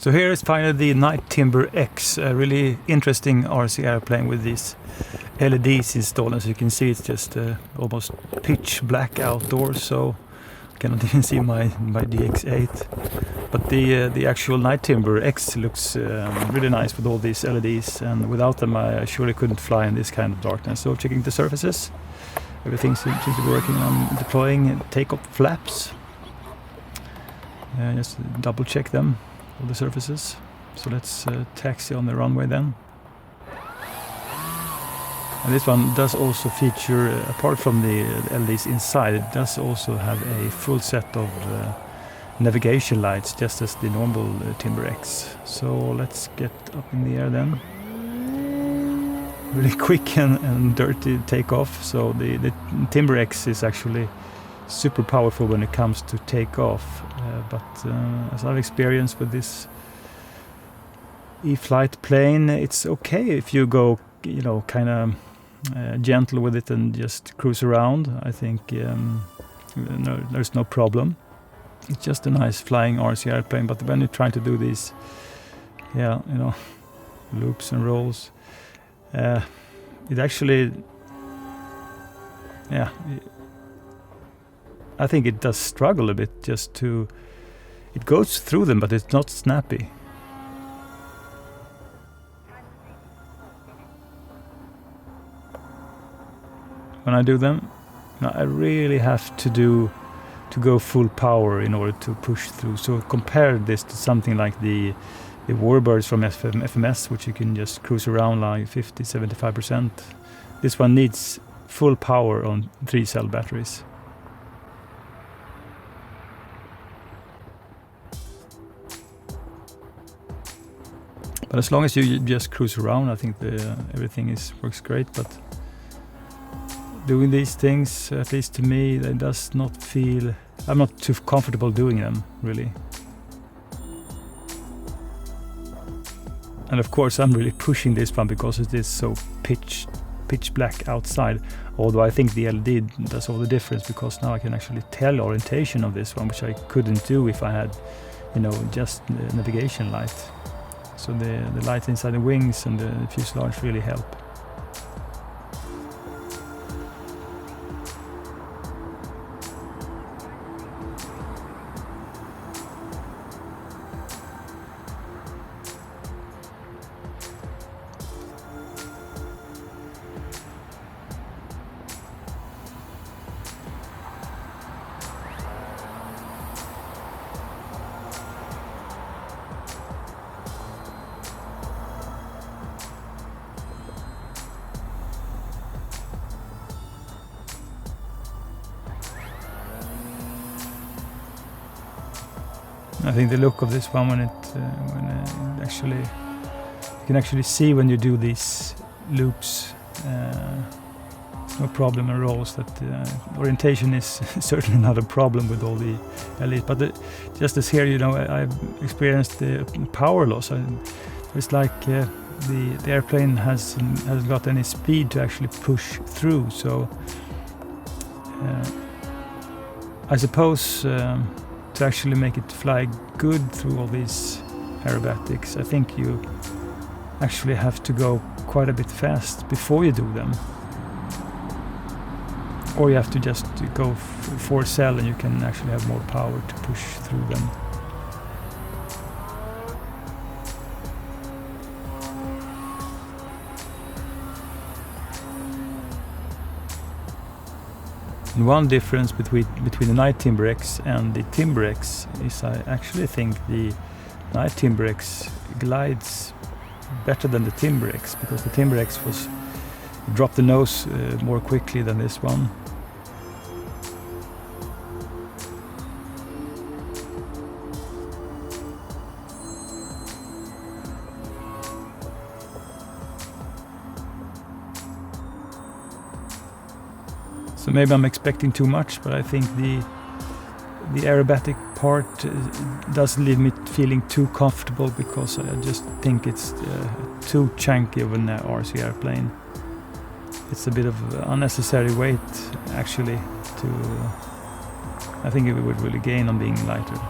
So here is finally the Night Timber X, a really interesting RC airplane with these LEDs installed. As you can see, it's just almost pitch black outdoors, so I cannot even see my DX8. But the actual Night Timber X looks really nice with all these LEDs, and without them I surely couldn't fly in this kind of darkness. So checking the surfaces, everything seems to be working. I'm deploying takeoff flaps. Just double check them, all the surfaces. So let's taxi on the runway then. And this one does also feature, apart from the LEDs inside, it does also have a full set of navigation lights, just as the normal Timber X. So let's get up in the air then. Really quick and dirty takeoff. So the Timber X is actually super powerful when it comes to takeoff, but as I've experienced with this E-Flite plane, it's okay if you go, you know, kind of gentle with it and just cruise around. I think there's no problem. It's just a nice flying RC airplane, but when you're trying to do these, loops and rolls, it actually, I think it does struggle a bit it goes through them, but it's not snappy. When I do them, I really have to go full power in order to push through. So compare this to something like the Warbirds from FMS, which you can just cruise around like 50-75%. This one needs full power on 3-cell batteries. But as long as you just cruise around, I think everything works great. But doing these things, at least to me, it does not feel... I'm not too comfortable doing them, really. And of course I'm really pushing this one because it is so pitch black outside. Although I think the LED does all the difference, because now I can actually tell orientation of this one, which I couldn't do if I had, just the navigation light. So the lights inside the wings and the fuselage really help. I think the look of this one, when actually, you can actually see when you do these loops, it's no problem in rolls. That orientation is certainly not a problem with all the LEDs. But just as here, I've experienced the power loss. It's like the airplane hasn't got any speed to actually push through. So I suppose. To actually make it fly good through all these aerobatics, I think you actually have to go quite a bit fast before you do them. Or you have to just go 4-cell and you can actually have more power to push through them. And one difference between the Night Timber X and the Timber X is I actually think the Night Timber X glides better than the Timber X, because the Timber X dropped the nose more quickly than this one. So maybe I'm expecting too much, but I think the aerobatic part does leave me feeling too comfortable, because I just think it's too chunky of an RC airplane. It's a bit of unnecessary weight, actually. I think it would really gain on being lighter.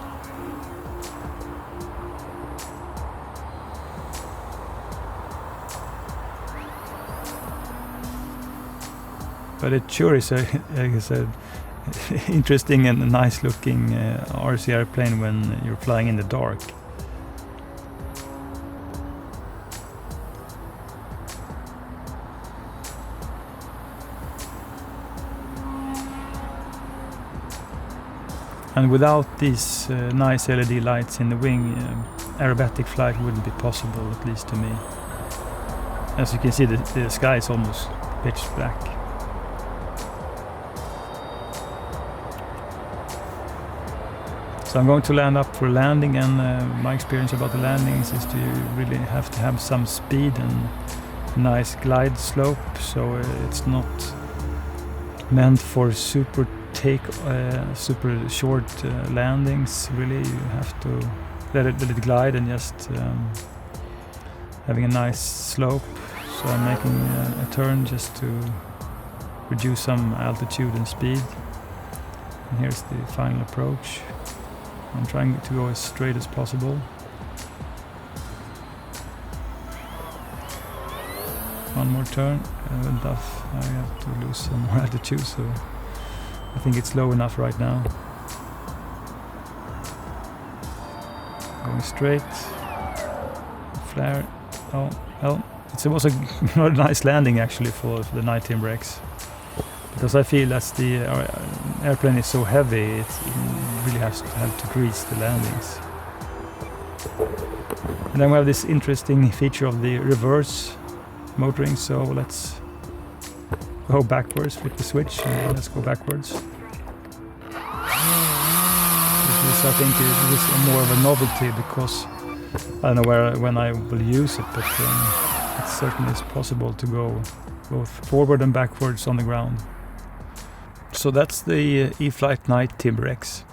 but it sure is a interesting and nice looking RC airplane when you're flying in the dark. And without these nice LED lights in the wing, aerobatic flight wouldn't be possible, at least to me. As you can see, the sky is almost pitch black. So I'm going to land up for landing, and my experience about the landings is you really have to have some speed and nice glide slope, so it's not meant for super short landings. Really, you have to let it glide and just having a nice slope. So I'm making a turn just to reduce some altitude and speed. And here's the final approach. I'm trying to go as straight as possible. One more turn, and I have to lose some more altitude, so I think it's low enough right now. Going straight. Flare. Oh, well, it was a nice landing actually for the Night Timber X. Because I feel as the airplane is so heavy, it really have to grease the landings. And then we have this interesting feature of the reverse motoring, so let's go backwards, flip the switch, and let's go backwards. I think this is more of a novelty, because I don't know when I will use it, but it certainly is possible to go both forward and backwards on the ground. So that's the E-Flite Night Timber X.